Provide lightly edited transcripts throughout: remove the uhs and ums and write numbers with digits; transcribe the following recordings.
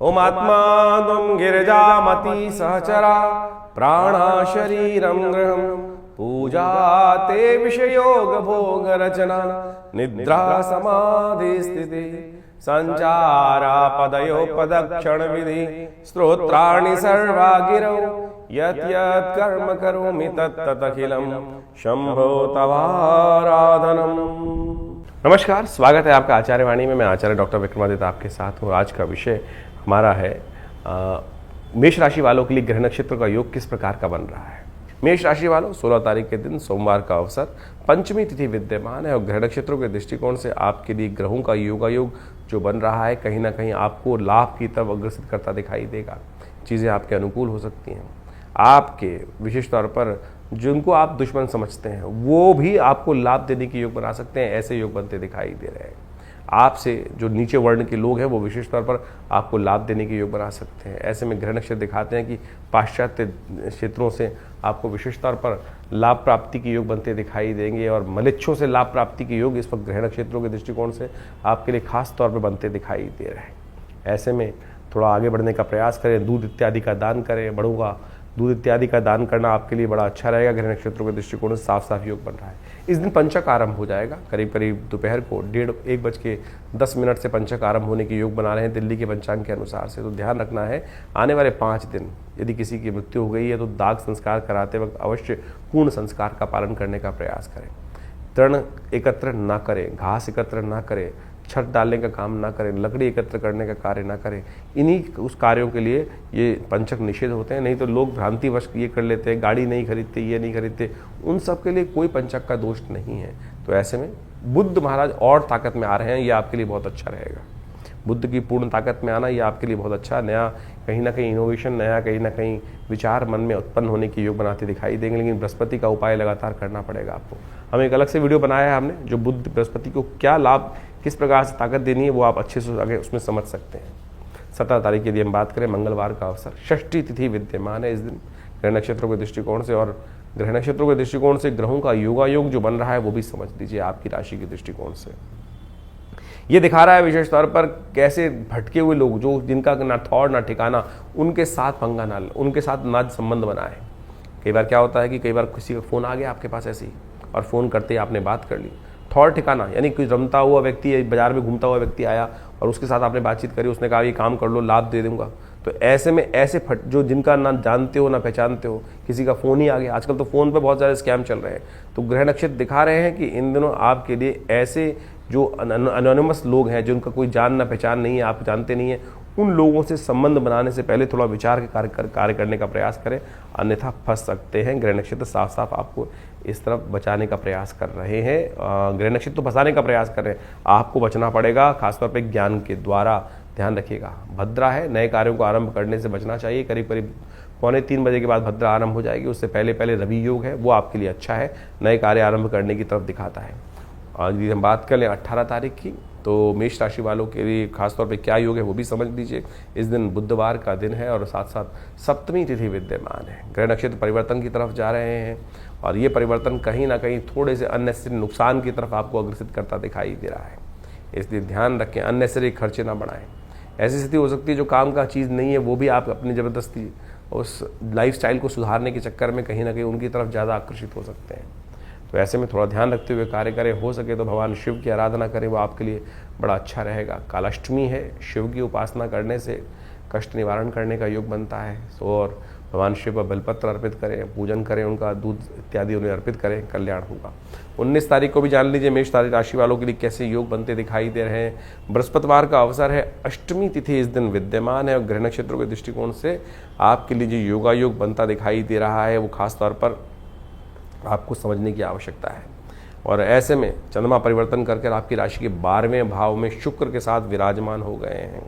ओमात्मा गिरिजामती सहचरा प्राणा शरीरं गृहं पूजा ते विषयोग भोग रचना निद्रा समाधि स्थिति संचारा पदयो पदक्षण विधि स्तोत्राणि सर्वा गिरौ यत् यत् कर्म करोमि तत् तत् अखिलम शंभो तवाराधनम। नमस्कार, स्वागत है आपका आचार्य वाणी में। मैं आचार्य डॉक्टर विक्रमादित्य आपके साथ हूँ। आज का विषय हमारा है मेष राशि वालों के लिए ग्रह नक्षत्र का योग किस प्रकार का बन रहा है। मेष राशि वालों, 16 तारीख के दिन सोमवार का अवसर, पंचमी तिथि विद्यमान है और ग्रह नक्षत्रों के दृष्टिकोण से आपके लिए ग्रहों का योगायोग जो बन रहा है कहीं ना कहीं आपको लाभ की तरफ अग्रसर करता दिखाई देगा। चीज़ें आपके अनुकूल हो सकती हैं। आपके विशेष तौर पर जिनको आप दुश्मन समझते हैं वो भी आपको लाभ देने के योग बना सकते हैं। ऐसे योग बनते दिखाई दे रहे हैं। आपसे जो नीचे वर्ण के लोग हैं वो विशेष तौर पर आपको लाभ देने के योग बना सकते हैं। ऐसे में ग्रह नक्षत्र दिखाते हैं कि पाश्चात्य क्षेत्रों से आपको विशेष तौर पर लाभ प्राप्ति के योग बनते दिखाई देंगे और मलेच्छों से लाभ प्राप्ति के योग इस वक्त ग्रह नक्षत्रों के दृष्टिकोण से आपके लिए खास तौर पर बनते दिखाई दे रहे हैं। ऐसे में थोड़ा आगे बढ़ने का प्रयास करें, दूध इत्यादि का दान करें। बड़ों का दूध इत्यादि का दान करना आपके लिए बड़ा अच्छा रहेगा। ग्रह नक्षत्रों के दृष्टिकोण से साफ साफ योग बन रहा है। इस दिन पंचक आरंभ हो जाएगा। करीब करीब दोपहर को 1:10 से पंचक आरंभ होने के योग बना रहे हैं दिल्ली के पंचांग के अनुसार से। तो ध्यान रखना है, आने वाले 5 दिन यदि किसी की मृत्यु हो गई है तो दाग संस्कार कराते वक्त अवश्य पूर्ण संस्कार का पालन करने का प्रयास करें। तृण एकत्र ना करें, घास एकत्र ना करें, छत डालने का काम ना करें, लकड़ी एकत्र करने का कार्य ना करें। इन्हीं उस कार्यों के लिए ये पंचक निषेध होते हैं। नहीं तो लोग भ्रांतिवश ये कर लेते हैं, गाड़ी नहीं खरीदते, ये नहीं खरीदते। उन सब के लिए कोई पंचक का दोष नहीं है। तो ऐसे में बुद्ध महाराज और ताकत में आ रहे हैं, ये आपके लिए बहुत अच्छा रहेगा। बुद्ध की पूर्ण ताकत में आना ये आपके लिए बहुत अच्छा, नया कहीं ना कहीं इनोवेशन, नया कहीं ना कहीं विचार मन में उत्पन्न होने के योग बनाते दिखाई देंगे। लेकिन बृहस्पति का उपाय लगातार करना पड़ेगा आपको। हम एक अलग से वीडियो बनाया है हमने, जो बुद्ध बृहस्पति को क्या लाभ, किस प्रकार से ताकत देनी है, वो आप अच्छे से आगे उसमें समझ सकते हैं। 17 तारीख की यदि हम बात करें, मंगलवार का अवसर, षष्ठी तिथि विद्यमान है इस दिन ग्रह नक्षत्रों के दृष्टिकोण से। और ग्रह नक्षत्रों के दृष्टिकोण से ग्रहों का योगायोग जो बन रहा है वो भी समझ लीजिए आपकी राशि के दृष्टिकोण से। ये दिखा रहा है विशेष तौर पर कैसे भटके हुए लोग, जो जिनका ना थौड़ ना ठिकाना, उनके साथ पंगा ना, उनके साथ ना संबंध बनाए। कई बार क्या होता है कि कई बार किसी का फ़ोन आ गया आपके पास ऐसे ही, और फ़ोन करते ही आपने बात कर ली। थौड़ ठिकाना यानी कोई रमता हुआ व्यक्ति, बाजार में घूमता हुआ व्यक्ति आया और उसके साथ आपने बातचीत करी, उसने कहा ये काम कर लो, लाभ दे दूंगा। तो ऐसे में ऐसे जो जिनका ना जानते हो ना पहचानते हो, किसी का फ़ोन ही आ गया। आजकल तो फ़ोन पर बहुत सारे स्कैम चल रहे हैं। तो ग्रह नक्षत्र दिखा रहे हैं कि इन दिनों आपके लिए ऐसे जो अनोनिमस लोग हैं, जिनका कोई जान ना पहचान नहीं है, आप जानते नहीं हैं, उन लोगों से संबंध बनाने से पहले थोड़ा विचार के कार्य करने का प्रयास करें, अन्यथा फंस सकते हैं। ग्रह नक्षत्र साफ साफ आपको इस तरफ बचाने का प्रयास कर रहे हैं। ग्रह नक्षत्र तो फंसाने का प्रयास कर रहे हैं, आपको बचना पड़ेगा, खासतौर पर ज्ञान के द्वारा। ध्यान रखिएगा, भद्रा है, नए कार्यों को आरंभ करने से बचना चाहिए। करीब करीब 2:45 बजे के बाद भद्रा आरंभ हो जाएगी। उससे पहले पहले रवि योग है, वो आपके लिए अच्छा है, नए कार्य आरंभ करने की तरफ दिखाता है। और यदि हम बात कर लें 18 तारीख की, तो मेष राशि वालों के लिए खासतौर पे क्या योग है वो भी समझ लीजिए। इस दिन बुधवार का दिन है और साथ साथ सप्तमी तिथि विद्यमान है। ग्रह नक्षत्र परिवर्तन की तरफ जा रहे हैं और ये परिवर्तन कहीं ना कहीं थोड़े से अननेसेसरी नुकसान की तरफ आपको अग्रसित करता दिखाई दे रहा है। इसलिए ध्यान रखें, अननेसेसरी खर्चे ना बढ़ाएं। ऐसी स्थिति हो सकती है जो काम का चीज़ नहीं है वो भी आप अपनी ज़बरदस्ती उस लाइफस्टाइल को सुधारने के चक्कर में कहीं ना कहीं उनकी तरफ ज़्यादा आकर्षित हो सकते हैं। तो ऐसे में थोड़ा ध्यान रखते हुए कार्य करें। हो सके तो भगवान शिव की आराधना करें, वो आपके लिए बड़ा अच्छा रहेगा। कालाष्टमी है, शिव की उपासना करने से कष्ट निवारण करने का योग बनता है। और भगवान शिव पर बेलपत्र अर्पित करें, पूजन करें, उनका दूध इत्यादि उन्हें अर्पित करें, कल्याण होगा। 19 तारीख को भी जान लीजिए मेष राशि वालों के लिए कैसे योग बनते दिखाई दे रहे हैं। बृहस्पतिवार का अवसर है, अष्टमी तिथि इस दिन विद्यमान है और ग्रह नक्षत्रों के दृष्टिकोण से आपके लिए जो योगायोग बनता दिखाई दे रहा है वो खासतौर पर आपको समझने की आवश्यकता है। और ऐसे में चंद्रमा परिवर्तन करके आपकी राशि के 12वें भाव में शुक्र के साथ विराजमान हो गए हैं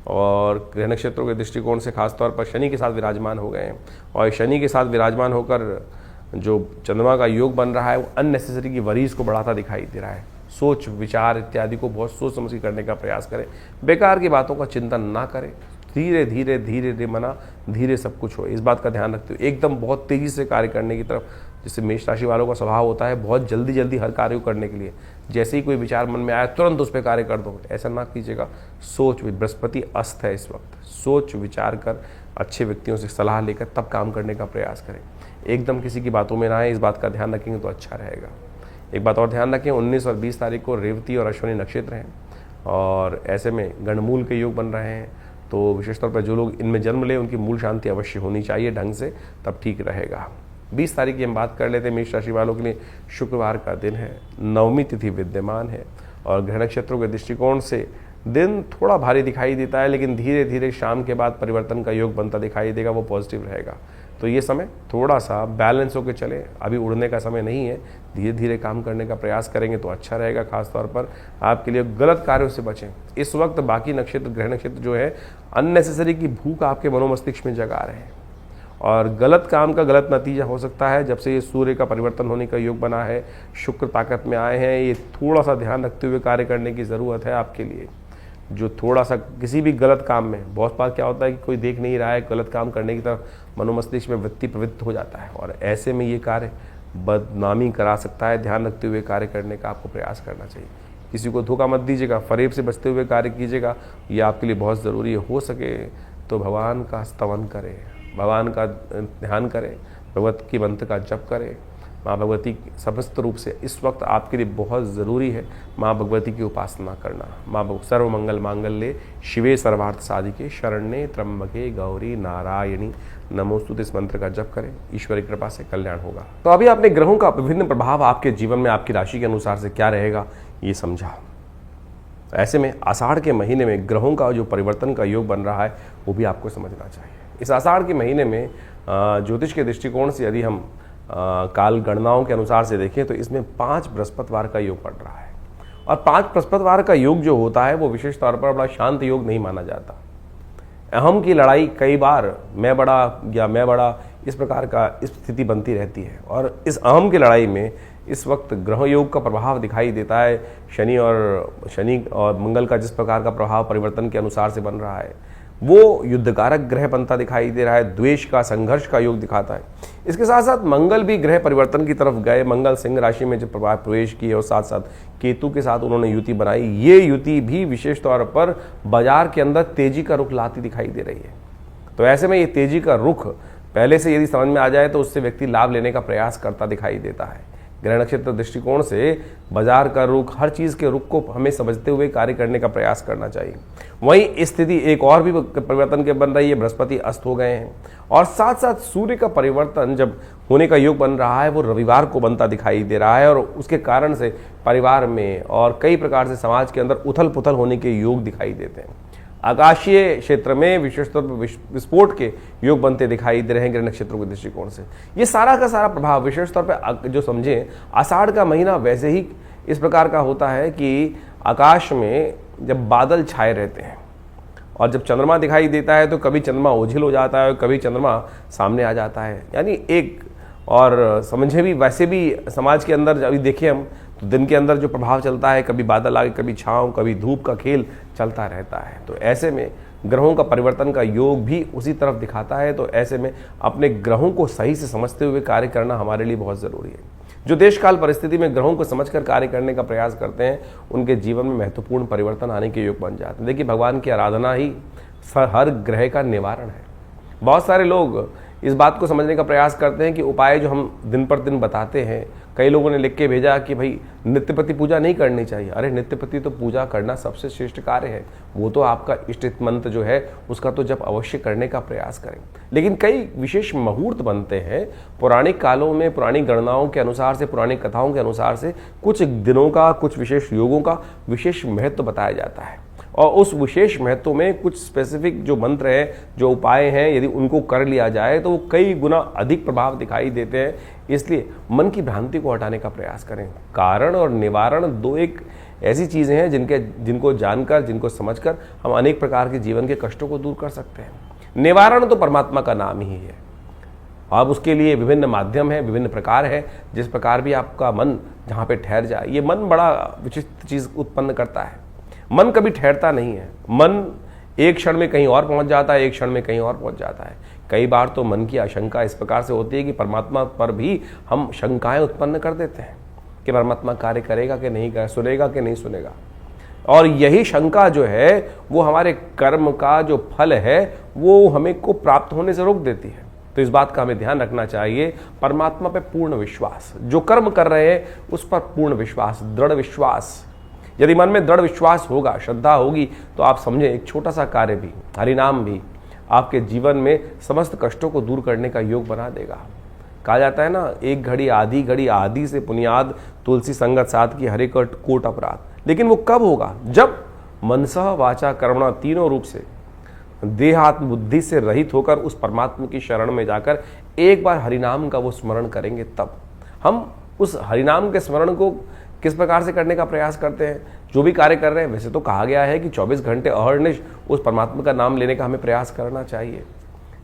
और ग्रह नक्षत्रों के दृष्टिकोण से खासतौर पर शनि के साथ विराजमान हो गए हैं। और शनि के साथ विराजमान होकर जो चंद्रमा का योग बन रहा है वो अननेसेसरी की वरीज को बढ़ाता दिखाई दे रहा है। सोच विचार इत्यादि को बहुत सोच समझ के करने का प्रयास करें, बेकार की बातों का चिंतन ना करें। धीरे धीरे धीरे धीरे मना धीरे सब कुछ हो, इस बात का ध्यान रखते हुए एकदम बहुत तेज़ी से कार्य करने की तरफ जिससे मेष राशि वालों का स्वभाव होता है बहुत जल्दी जल्दी हर कार्य को करने के लिए, जैसे ही कोई विचार मन में आया तुरंत उस पर कार्य कर दो, ऐसा ना कीजिएगा। बृहस्पति अस्त है इस वक्त, सोच विचार कर अच्छे व्यक्तियों से सलाह लेकर तब काम करने का प्रयास करें। एकदम किसी की बातों में ना आए, इस बात का ध्यान रखेंगे तो अच्छा रहेगा। एक बात और ध्यान रखें, 19 और 20 तारीख को रेवती और अश्विनी नक्षत्र हैं और ऐसे में गंडमूल के योग बन रहे हैं, तो विशेष तौर पर जो लोग इनमें जन्म ले उनकी मूल शांति अवश्य होनी चाहिए ढंग से, तब ठीक रहेगा। 20 तारीख की हम बात कर लेते हैं। मेष राशि वालों के लिए शुक्रवार का दिन है, नवमी तिथि विद्यमान है और ग्रह नक्षत्रों के दृष्टिकोण से दिन थोड़ा भारी दिखाई देता है, लेकिन धीरे धीरे शाम के बाद परिवर्तन का योग बनता दिखाई देगा, वो पॉजिटिव रहेगा। तो ये समय थोड़ा सा बैलेंस होकर चले, अभी उड़ने का समय नहीं है, धीरे धीरे काम करने का प्रयास करेंगे तो अच्छा रहेगा। खासतौर पर आपके लिए गलत कार्यों से बचें। इस वक्त बाकी नक्षत्र, ग्रह नक्षत्र जो है अननेसेसरी की भूख आपके मनोमस्तिष्क में जगा रहे हैं और गलत काम का गलत नतीजा हो सकता है। जब से ये सूर्य का परिवर्तन होने का योग बना है, शुक्र ताकत में आए हैं, ये थोड़ा सा ध्यान रखते हुए कार्य करने की ज़रूरत है आपके लिए। जो थोड़ा सा किसी भी गलत काम में, बहुत बार क्या होता है कि कोई देख नहीं रहा है, गलत काम करने की तरफ मनोमस्तिष्क में वृत्ति प्रवृत्त हो जाता है और ऐसे में ये कार्य बदनामी करा सकता है। ध्यान रखते हुए कार्य करने का आपको प्रयास करना चाहिए। किसी को धोखा मत दीजिएगा, फरेब से बचते हुए कार्य कीजिएगा, ये आपके लिए बहुत ज़रूरी है। हो सके तो भगवान का स्तवन करें, भगवान का ध्यान करें, भगवत की मंत्र का जप करें। माँ भगवती समस्त रूप से इस वक्त आपके लिए बहुत ज़रूरी है माँ भगवती की उपासना करना। माँ सर्वमंगल मांगल्ये शिवे सर्वार्थ साधिके शरण्ये त्र्यंबके गौरी नारायणी नमोस्तुते, इस मंत्र का जप करें, ईश्वर की कृपा से कल्याण होगा। तो अभी आपने ग्रहों का विभिन्न प्रभाव आपके जीवन में आपकी राशि के अनुसार से क्या रहेगा ये समझा। ऐसे में आषाढ़ के महीने में ग्रहों का जो परिवर्तन का योग बन रहा है वो भी आपको समझना चाहिए। इस आषाढ़ के महीने में ज्योतिष के दृष्टिकोण से यदि हम काल गणनाओं के अनुसार से देखें तो इसमें 5 बृहस्पतिवार का योग पड़ रहा है और 5 बृहस्पतिवार का योग जो होता है वो विशेष तौर पर बड़ा शांत योग नहीं माना जाता। अहम की लड़ाई कई बार मैं बड़ा इस प्रकार का स्थिति बनती रहती है और इस अहम की लड़ाई में इस वक्त ग्रह योग का प्रभाव दिखाई देता है। शनि और मंगल का जिस प्रकार का प्रभाव परिवर्तन के अनुसार से बन रहा है वो युद्धकारक ग्रह बनता दिखाई दे रहा है, द्वेष का, संघर्ष का योग दिखाता है। इसके साथ साथ मंगल भी ग्रह परिवर्तन की तरफ गए। मंगल सिंह राशि में जब प्रवेश किए और साथ साथ केतु के साथ उन्होंने युति बनाई, ये युति भी विशेष तौर पर बाजार के अंदर तेजी का रुख लाती दिखाई दे रही है। तो ऐसे में ये तेजी का रुख पहले से यदि समझ में आ जाए तो उससे व्यक्ति लाभ लेने का प्रयास करता दिखाई देता है। ग्रह नक्षत्र दृष्टिकोण से बाजार का रुख, हर चीज़ के रुख को हमें समझते हुए कार्य करने का प्रयास करना चाहिए। वहीं स्थिति एक और भी परिवर्तन के बन रही है, बृहस्पति अस्त हो गए हैं और साथ साथ सूर्य का परिवर्तन जब होने का योग बन रहा है वो रविवार को बनता दिखाई दे रहा है और उसके कारण से परिवार में और कई प्रकार से समाज के अंदर उथल पुथल होने के योग दिखाई देते हैं। आकाशीय क्षेत्र में विशेषतौर पर विस्फोट के योग बनते दिखाई दे रहे हैं ग्रह नक्षत्रों के दृष्टिकोण से। ये सारा का सारा प्रभाव विशेष तौर पर जो समझें, आषाढ़ का महीना वैसे ही इस प्रकार का होता है कि आकाश में जब बादल छाए रहते हैं और जब चंद्रमा दिखाई देता है तो कभी चंद्रमा ओझिल हो जाता है और कभी चंद्रमा सामने आ जाता है। यानी एक और समझे भी वैसे भी समाज के अंदर अभी देखें हम तो दिन के अंदर जो प्रभाव चलता है, कभी बादल आगे, कभी छाँव, कभी धूप का खेल चलता रहता है। तो ऐसे में ग्रहों का परिवर्तन का योग भी उसी तरफ दिखाता है। तो ऐसे में अपने ग्रहों को सही से समझते हुए कार्य करना हमारे लिए बहुत ज़रूरी है। जो देश काल परिस्थिति में ग्रहों को समझकर कार्य करने का प्रयास करते हैं उनके जीवन में महत्वपूर्ण परिवर्तन आने के योग बन जाते हैं। देखिए, भगवान की आराधना ही हर ग्रह का निवारण है। बहुत सारे लोग इस बात को समझने का प्रयास करते हैं कि उपाय जो हम दिन पर दिन बताते हैं, कई लोगों ने लिख के भेजा कि भाई नित्यपति पूजा नहीं करनी चाहिए। अरे नित्यपति तो पूजा करना सबसे श्रेष्ठ कार्य है, वो तो आपका इष्ट मंत्र जो है उसका तो जब अवश्य करने का प्रयास करें। लेकिन कई विशेष मुहूर्त बनते हैं पौराणिक कालों में, पुरानी गणनाओं के अनुसार से, पुरानी कथाओं के अनुसार से कुछ दिनों का, कुछ विशेष योगों का विशेष महत्व बताया जाता है और उस विशेष महत्व में कुछ स्पेसिफिक जो मंत्र हैं, जो उपाय हैं, यदि उनको कर लिया जाए तो वो कई गुना अधिक प्रभाव दिखाई देते हैं। इसलिए मन की भ्रांति को हटाने का प्रयास करें। कारण और निवारण दो एक ऐसी चीज़ें हैं जिनको जानकर, जिनको समझकर हम अनेक प्रकार के जीवन के कष्टों को दूर कर सकते हैं। निवारण तो परमात्मा का नाम ही है। अब उसके लिए विभिन्न माध्यम हैं, विभिन्न प्रकार हैं। जिस प्रकार भी आपका मन जहाँ पे ठहर जाए, ये मन बड़ा विचित्र चीज़ उत्पन्न करता है। मन कभी ठहरता नहीं है। मन एक क्षण में कहीं और पहुंच जाता है, एक क्षण में कहीं और पहुंच जाता है। कई बार तो मन की आशंका इस प्रकार से होती है कि परमात्मा पर भी हम शंकाएं उत्पन्न कर देते हैं कि परमात्मा कार्य करेगा कि नहीं करेगा, सुनेगा कि नहीं सुनेगा। और यही शंका जो है वो हमारे कर्म का जो फल है वो हमें को प्राप्त होने से रोक देती है। तो इस बात का हमें ध्यान रखना चाहिए, परमात्मा पे पूर्ण विश्वास, जो कर्म कर रहे हैं उस पर पूर्ण विश्वास, दृढ़ विश्वास। यदि मन में दृढ़ विश्वास होगा, श्रद्धा होगी, तो आप समझें एक छोटा सा कार्य भी, हरिनाम भी आपके जीवन में समस्त कष्टों को दूर करने का योग बना देगा। कहा जाता है ना, एक घड़ी आदि से पुनियाद, तुलसी संगत साथ की हरे कोट अपराध। लेकिन वो कब होगा? जब मनसः वाचा कर्मणा तीनों रूप से देहात्म बुद्धि से रहित होकर उस परमात्मा की शरण में जाकर एक बार हरिनाम का वो स्मरण करेंगे। तब हम उस हरिनाम के स्मरण को किस प्रकार से करने का प्रयास करते हैं, जो भी कार्य कर रहे हैं। वैसे तो कहा गया है कि 24 घंटे अहर्निश उस परमात्मा का नाम लेने का हमें प्रयास करना चाहिए,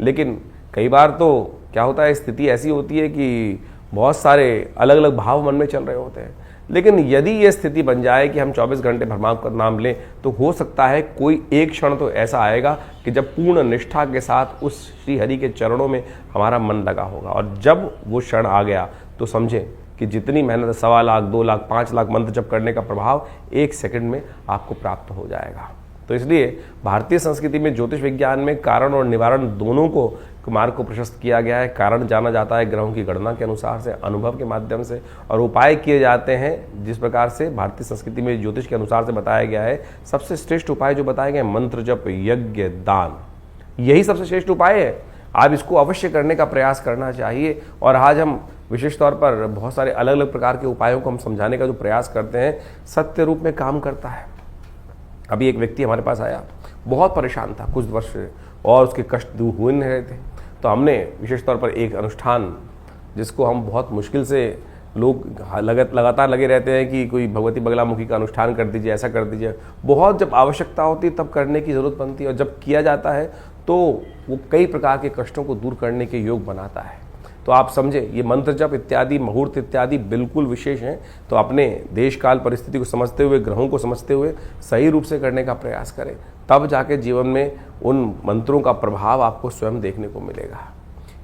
लेकिन कई बार तो क्या होता है, स्थिति ऐसी होती है कि बहुत सारे अलग अलग भाव मन में चल रहे होते हैं। लेकिन यदि ये स्थिति बन जाए कि हम 24 घंटे परमात्मा का नाम लें, तो हो सकता है कोई एक क्षण तो ऐसा आएगा कि जब पूर्ण निष्ठा के साथ उस श्री हरि के चरणों में हमारा मन लगा होगा। और जब वो क्षण आ गया तो समझें कि जितनी मेहनत 1.25 लाख, 2 लाख, 5 लाख मंत्र जप करने का प्रभाव 1 सेकंड में आपको प्राप्त हो जाएगा। तो इसलिए भारतीय संस्कृति में ज्योतिष विज्ञान में कारण और निवारण दोनों को मार्ग को प्रशस्त किया गया है। कारण जाना जाता है ग्रहों की गणना के अनुसार से, अनुभव के माध्यम से, और उपाय किए जाते हैं जिस प्रकार से भारतीय संस्कृति में ज्योतिष के अनुसार से बताया गया है। सबसे श्रेष्ठ उपाय जो बताए गए, मंत्र जप, यज्ञ, दान, यही सबसे श्रेष्ठ उपाय है। आप इसको अवश्य करने का प्रयास करना चाहिए। और आज हम विशेष तौर पर बहुत सारे अलग अलग प्रकार के उपायों को हम समझाने का जो प्रयास करते हैं, सत्य रूप में काम करता है। अभी एक व्यक्ति हमारे पास आया, बहुत परेशान था कुछ वर्ष से, और उसके कष्ट दूर हो नहीं रहे थे। तो हमने विशेष तौर पर एक अनुष्ठान, जिसको हम बहुत मुश्किल से, लोग लगातार लगे रहते हैं कि कोई भगवती बगलामुखी का अनुष्ठान कर दीजिए, ऐसा कर दीजिए, बहुत जब आवश्यकता होती है तब करने की ज़रूरत बनती है, और जब किया जाता है तो वो कई प्रकार के कष्टों को दूर करने के योग बनाता है। तो आप समझे, ये मंत्र जप इत्यादि, मुहूर्त इत्यादि बिल्कुल विशेष हैं। तो अपने देश काल परिस्थिति को समझते हुए, ग्रहों को समझते हुए सही रूप से करने का प्रयास करें, तब जाके जीवन में उन मंत्रों का प्रभाव आपको स्वयं देखने को मिलेगा।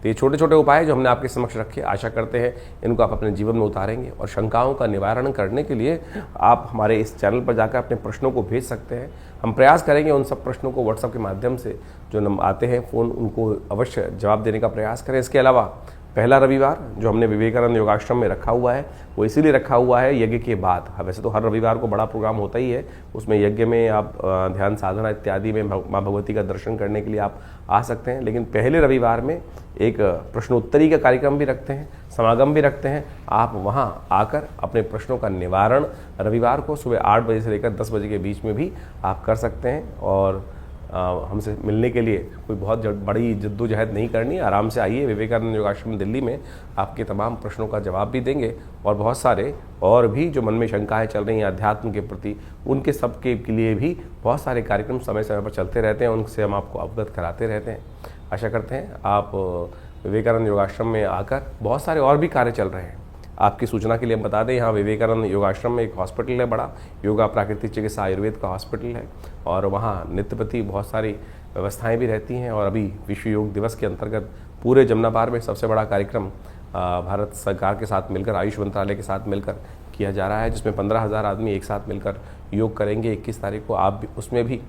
तो ये छोटे छोटे उपाय जो हमने आपके समक्ष रखे, आशा करते हैं इनको आप अपने जीवन में उतारेंगे। और शंकाओं का निवारण करने के लिए आप हमारे इस चैनल पर जाकर अपने प्रश्नों को भेज सकते हैं। हम प्रयास करेंगे उन सब प्रश्नों को व्हाट्सएप के माध्यम से जो नंबर आते हैं फ़ोन, उनको अवश्य जवाब देने का प्रयास करें। इसके अलावा पहला रविवार जो हमने विवेकानंद योगाश्रम में रखा हुआ है, वो इसीलिए रखा हुआ है यज्ञ के बाद। वैसे तो हर रविवार को बड़ा प्रोग्राम होता ही है, उसमें यज्ञ में आप ध्यान साधना इत्यादि में माँ भगवती का दर्शन करने के लिए आप आ सकते हैं। लेकिन पहले रविवार में एक प्रश्नोत्तरी का कार्यक्रम भी रखते हैं, समागम भी रखते हैं। आप वहाँ आकर अपने प्रश्नों का निवारण रविवार को सुबह 8 बजे से लेकर 10 बजे के बीच में भी आप कर सकते हैं। और हमसे मिलने के लिए कोई बहुत बड़ी जद्दोजहद नहीं करनी, आराम से आइए। विवेकानंद योगाश्रम दिल्ली में आपके तमाम प्रश्नों का जवाब भी देंगे, और बहुत सारे और भी जो मन में शंकाएं चल रही हैं अध्यात्म के प्रति, उनके सबके लिए भी बहुत सारे कार्यक्रम समय समय पर चलते रहते हैं, उनसे हम आपको अवगत कराते रहते हैं। आशा करते हैं आप विवेकानंद योगाश्रम में आकर, बहुत सारे और भी कार्य चल रहे हैं। आपकी सूचना के लिए हम बता दें, यहाँ विवेकानंद योगाश्रम में एक हॉस्पिटल है बड़ा, योगा प्राकृतिक चिकित्सा आयुर्वेद का हॉस्पिटल है, और वहाँ नित्य प्रति बहुत सारी व्यवस्थाएं भी रहती हैं। और अभी विश्व योग दिवस के अंतर्गत पूरे जमुना पार में सबसे बड़ा कार्यक्रम भारत सरकार के साथ मिलकर, आयुष मंत्रालय के साथ मिलकर किया जा रहा है, जिसमें 15,000 आदमी एक साथ मिलकर योग करेंगे। 21 तारीख को आप भी उसमें भी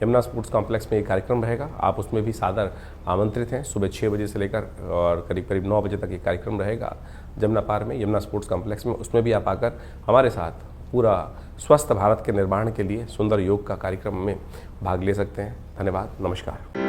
यमुना स्पोर्ट्स कॉम्प्लेक्स में एक कार्यक्रम रहेगा, आप उसमें भी सादर आमंत्रित हैं। सुबह 6 बजे से लेकर और करीब करीब 9 बजे तक ये कार्यक्रम रहेगा जमुना पार में, यमुना स्पोर्ट्स कॉम्प्लेक्स में। उसमें भी आप आकर हमारे साथ पूरा स्वस्थ भारत के निर्माण के लिए सुंदर योग का कार्यक्रम में भाग ले सकते हैं। धन्यवाद, नमस्कार।